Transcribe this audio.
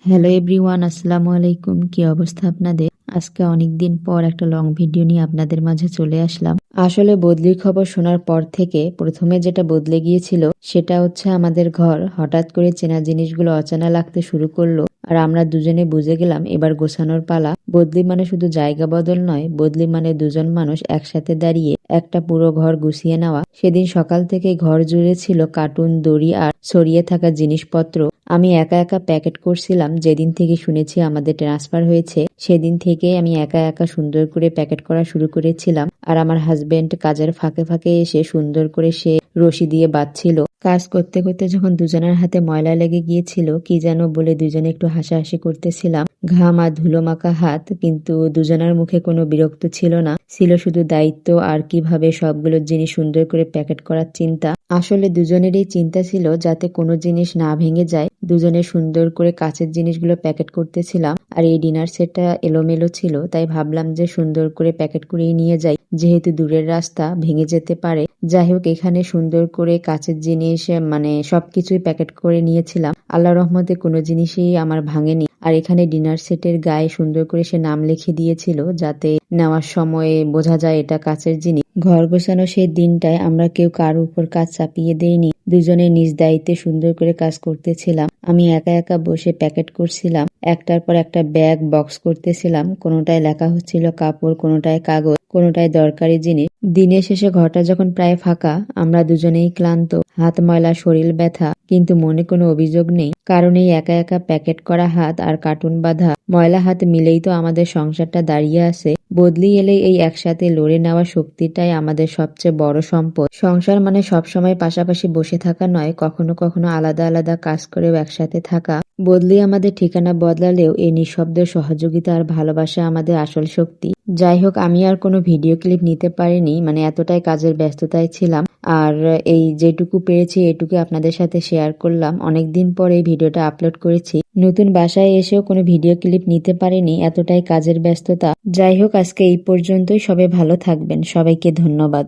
Hello everyone, আসসালামু আলাইকুম। কি অবস্থা আপনাদের? আজকে অনেকদিন পর একটা লং ভিডিও নিয়ে আপনাদের মাঝে চলে আসলাম। আসলে বদলির খবর শোনার পর থেকে প্রথমে যেটা বদলে গিয়েছিল সেটা হচ্ছে আমাদের ঘর। হঠাৎ করে চেনা জিনিসগুলো অচেনা লাগতে শুরু করলো, আর আমরা দুজনে বুঝে গেলাম এবার গোছানোর পালা। বদলি মানে শুধু জায়গা বদল নয়, বদলি মানে দুজন মানুষ একসাথে দাঁড়িয়ে একটা পুরো ঘর গুছিয়ে নেওয়া। সেদিন সকাল থেকে ঘর জুড়ে ছিল কার্টুন, দড়ি আর ছড়িয়ে থাকা জিনিসপত্র। আমি একা একা প্যাকেট করছিলাম। যেদিন থেকে শুনেছি আমাদের ট্রান্সফার হয়েছে সেদিন থেকে আমি একা একা সুন্দর করে প্যাকেট করা শুরু করেছিলাম। আর আমার হাজবেন্ড কাজের ফাঁকে ফাঁকে এসে সুন্দর করে সে রশি দিয়ে বাঁধছিল। কাজ করতে করতে যখন দুজনের হাতে ময়লা লেগে গিয়েছিল কি যেন বলে দুজনে একটু হাসাহাসি করতেছিলাম। ঘাম আর ধুলো মাখা হাত, কিন্তু দুজনের মুখে কোনো বিরক্ত ছিল না, ছিল শুধু দায়িত্ব আর কিভাবে সবগুলো জিনিস সুন্দর করে প্যাকেট করার চিন্তা। আসলে দুজনেরই চিন্তা ছিল যাতে কোনো জিনিস না ভেঙে যায়। দুজনে সুন্দর করে কাঁচের জিনিসগুলো প্যাকেট করতেছিলাম। আর এই ডিনার সেটটা এলোমেলো ছিল, তাই ভাবলাম যে সুন্দর করে প্যাকেট করেই নিয়ে যাই, যেহেতু দূরের রাস্তা ভেঙে যেতে পারে। যাই হোক, এখানে সুন্দর করে কাঁচের জিনিস মানে সবকিছুই প্যাকেট করে নিয়েছিলাম। আল্লাহ রহমতে কোনো জিনিসই আমার ভাঙেনি। আর এখানে ডিনার সেটের গায়ে সুন্দর করে সে নাম লিখে দিয়েছিল যাতে নেওয়ার সময় বোঝা যায় এটা কাঁচের জিনিস। ঘর গোছানো সেই দিনটায় আমরা কেউ কারো উপর কাজ চাপিয়ে দেইনি। দুজনে নিজ দায়িত্বে সুন্দর করে কাজ করতেছিলাম। আমি একা একা বসে প্যাকেট করছিলাম, একটার পর একটা ব্যাগ বক্স করতেছিলাম। কোনোটায় লেখা হচ্ছিল কাপড়, কোনোটায় কাগজ, কোনোটায় দরকারি জিনিস। দিনের শেষে ঘরটা যখন প্রায় ফাঁকা, আমরা দুজনেই ক্লান্ত, হাত ময়লা, শরীর ব্যথা, কিন্তু মনে কোনো অভিযোগ নেই, কারণ এই একা একা প্যাকেট করা হাত আর কার্টুন বাঁধা ময়লা হাত মিলেই তো আমাদের সংসারটা দাঁড়িয়ে আছে। বদলি এলে এই একসাথে লড়ে নেওয়া শক্তিটাই আমাদের সবচেয়ে বড় সম্পদ। সংসার মানে সবসময় পাশাপাশি বসে থাকা নয়, কখনো কখনো আলাদা আলাদা কাজ করেও একসাথে থাকা। বদলি আমাদের ঠিকানা বদলালেও এই নিঃশব্দ সহযোগিতা আর ভালোবাসা আমাদের আসল শক্তি। যাই হোক, আমি আর কোনো ভিডিও ক্লিপ নিতে পারিনি, মানে এতটাই কাজের ব্যস্ততায় ছিলাম। আর এই যেটুকু পেরেছি এটুকু আপনাদের সাথে শেয়ার করলাম। অনেকদিন পর এই ভিডিওটা আপলোড করেছি। নতুন বাসায় এসেও কোনো ভিডিও ক্লিপ নিতে পারিনি, এতটাই কাজের ব্যস্ততা। যাই হোক, আজকে এই পর্যন্তই। সবাই ভালো থাকবেন। সবাইকে ধন্যবাদ।